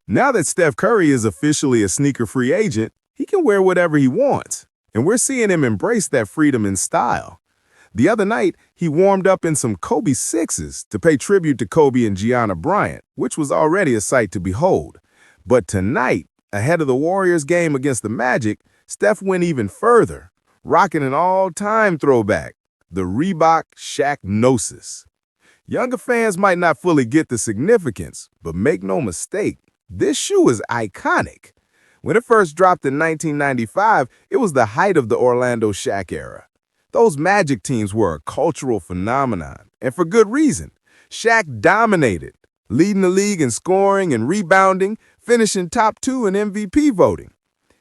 Now that Steph Curry is officially a sneaker free agent, he can wear whatever he wants, and we're seeing him embrace that freedom in style. The other night, he warmed up in some Kobe 6s to pay tribute to Kobe and Gianna Bryant, which was already a sight to behold. But tonight, ahead of the Warriors game against the Magic, Steph went even further, rocking an all-time throwback, the Reebok Shaqnosis. Younger fans might not fully get the significance, but make no mistake, this shoe is iconic. When it first dropped in 1995, it was the height of the Orlando Shaq era. Those Magic teams were a cultural phenomenon, and for good reason. Shaq dominated, leading the league in scoring and rebounding, finishing top 2 in MVP voting.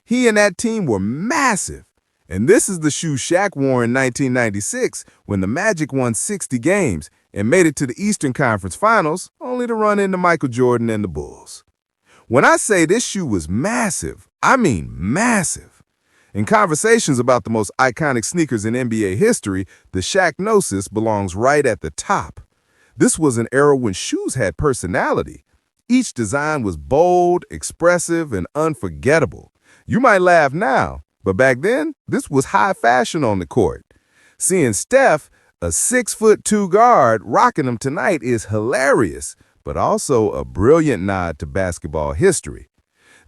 He and that team were massive, and this is the shoe Shaq wore in 1996 when the Magic won 60 games and made it to the Eastern Conference Finals, only to run into Michael Jordan and the Bulls. When I say this shoe was massive, I mean massive. In conversations about the most iconic sneakers in NBA history, the Shaqnosis belongs right at the top. This was an era when shoes had personality. Each design was bold, expressive, and unforgettable. You might laugh now, but back then, this was high fashion on the court. Seeing Steph, a 6'2" guard, rocking them tonight is hilarious, but also a brilliant nod to basketball history.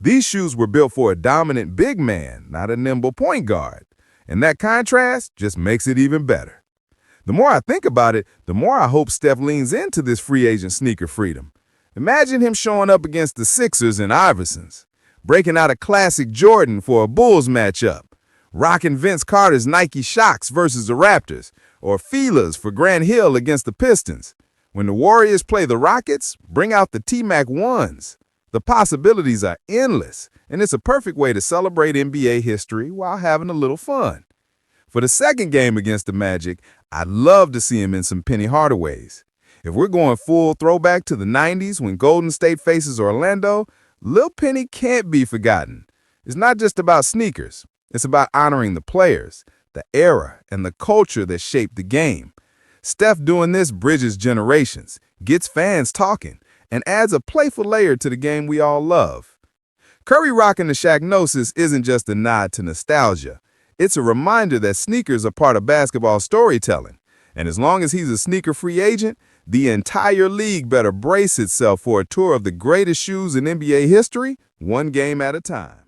These shoes were built for a dominant big man, not a nimble point guard. And that contrast just makes it even better. The more I think about it, the more I hope Steph leans into this free agent sneaker freedom. Imagine him showing up against the Sixers and Iversons, breaking out a classic Jordan for a Bulls matchup, rocking Vince Carter's Nike Shox versus the Raptors, or Fila's for Grant Hill against the Pistons. When the Warriors play the Rockets, bring out the T-Mac 1s. The possibilities are endless, and it's a perfect way to celebrate NBA history while having a little fun. For the second game against the Magic, I'd love to see him in some Penny Hardaways. If we're going full throwback to the 90s when Golden State faces Orlando, Lil Penny can't be forgotten. It's not just about sneakers. It's about honoring the players, the era, and the culture that shaped the game. Steph doing this bridges generations, gets fans talking, and adds a playful layer to the game we all love. Curry rocking the Shaqnosis isn't just a nod to nostalgia. It's a reminder that sneakers are part of basketball storytelling. And as long as he's a sneaker free agent, the entire league better brace itself for a tour of the greatest shoes in NBA history, one game at a time.